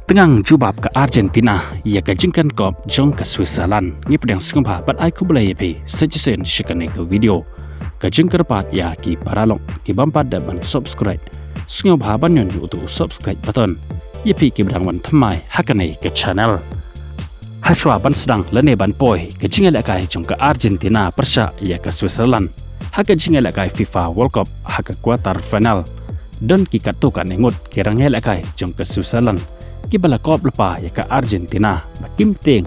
Tengang jubab ke Argentina, ia kajingkan kop jong ke Switzerland. Ngi pedang sengpa bat ai kubulai yapi sejesen shikane ke video. Kajing kerpat ya ki paralong ki bampat dan ban subscribe. Sengop haban yon di utu subscribe button. Yapi ki pedang wan thamai hakane ke channel. Haswa ban sedang lene ban poi kajing alakai jong ke Argentina persya ia ke Switzerland. Hakajing alakai FIFA World Cup haka quarter final. Dan ki katukan engut kirang alakai jong ke Switzerland. Kibala kop lepa ya ke Argentina bakim ting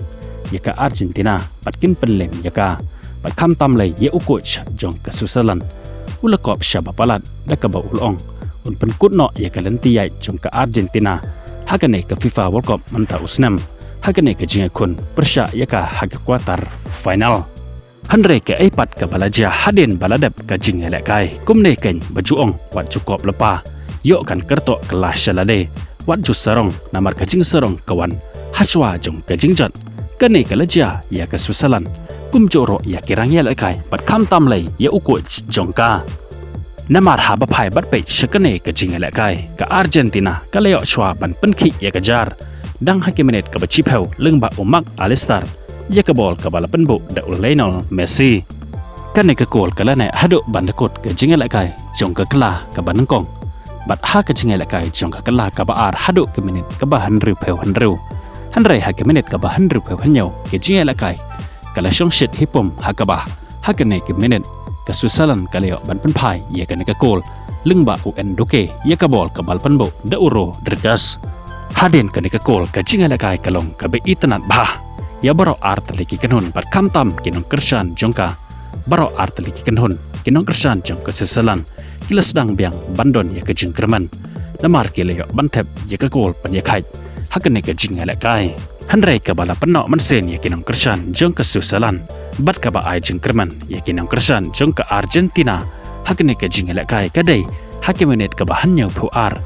ya ke Argentina batkin penlem ya ka bat kam tam lai ya ukoch jong ke Switzerland ula kop syaba palat da ka ba ulong un penkut no ya ke lenti yai jong ke Argentina hakane ke FIFA World Cup manta usnam hakane ke jinga kun persya ya ka haga quarter final hanre ke aipat ke balaja haden baladap ke jinga lekai kumne ken bajuong wat cukup lepa yo kan kerto kelas syalade wat ju sarong namar kajing sarong kawan haswa jong kajing jat kane kalaja ya ke Switzerland kum joro ya kirang ya lakai bat kam tam lai ya uko jong ka namar ha bapai bat pe shakane kajing lakai ke Argentina kalayo shwa ban penki ya kejar dang hakimenet ke bachi phau leng ba umak Alistar ya ke bol ke bala penbu da Lionel Messi kane ke gol kalane hadu bandakut kajing lakai jong ke kala ke banengkong bat ha ka jingai lakai jong ka kala ka baar hadu ke minit ka bahan riu peu hanriu hanrai ha ke minit ka bahan riu peu hanyau ke jingai lakai kala shong shit hipum ha ka ba ha ke ne ke minit ka Switzerland kaleo ban pen pai ye ka ne ka gol lengba UN doke ye ka bol ka bal penbo da uro dergas haden ka ne ka gol ka jingai lakai kalong ka be itanat bah ya baro art leki kanhun bat kamtam kinong kersan jongka baro art leki kanhun kinong kersan jong ka Switzerland kila sedang biang bandon ya ke jengkerman namar kila yo bantep ya ke gol pan ya khai hakane ke jing ala kai hanrai ke bala penno mansen ya kinong kersan jong ke Switzerland bat ka ba ai jengkerman ya kinong kersan jong ke Argentina hakane ke jing ala kai kadai hakimenet ke bahan nya puar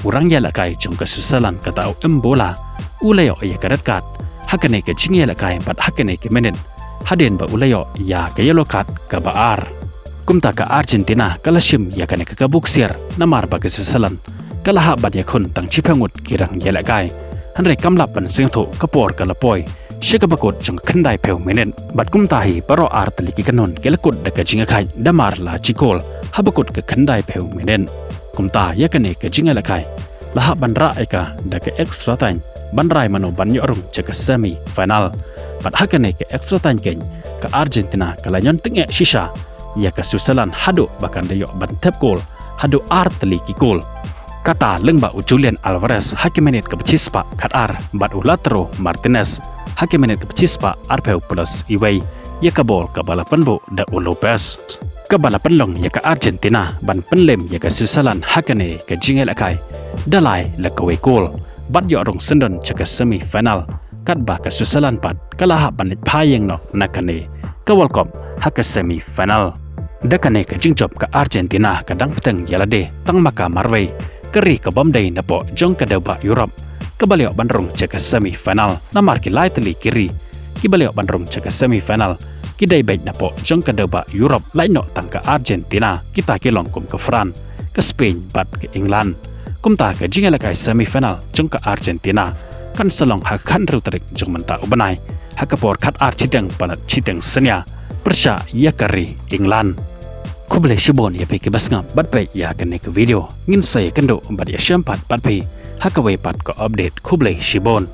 urang ya la kai jong ke Switzerland ka tau embola ulayo ya karat hakane ke jing ala kai bat hakane ke menet haden ba ulayo ya ke yellow card ka baar kumta ka Argentina kalashim ya kane ka buksir namar ba ke Switzerland kalaha bad ya khun tang chipangut kirang yela kai hanre kamlap ban singtho kapor kalapoi shika bakot jong khandai peu menen bat kumta hi paro artli ki kanon kelakut da ka jinga khai damar la chikol habakut ka khandai peu menen kumta ya kane ka jinga la kai laha ban ra eka da ka extra time ban rai mano ban yorung chaka semi final bat hakane ka extra time ken ka Argentina kalanyon tinge shisha ya ke Switzerland hadu bahkan dayo bantep gol hadu artli ki gol kata lengba Julian Alvarez hakimenet ke becispa katar bat ulatro Martinez hakimenet ke becispa arpeu plus iway ya ke bol ke bala penbu da Lopez ke bala penlong ya ke Argentina ban penlem ya ke Switzerland hakane ke jingel akai dalai le ke gol bat yo rong sendon ke semi final kat ba ke Switzerland pat kalah banit payeng no nakane ke World Cup hak semi final dakane ka jingjob ka Argentina kadang peteng yalade tang maka marway keri ka bomday napo jong ka deba Europe kabalio bandrong ceka semi final namar ki lightly kiri kibalio bandrong ceka semi final kidai baik napo jong ka deba Europe laino tang ka Argentina kita kilong kum ke France ke Spain bat ke England kumta ka jingala kai semi final jong ka Argentina kan selong hak kan rutrik jong menta ubanai hakapor kat architeng panat chiteng senya persya ya kari England kubele shibon ya peki basngap bat pe ya kene ke video ngin saya kendo bat ya syampat bat pe hakawe pat ko update kubele shibon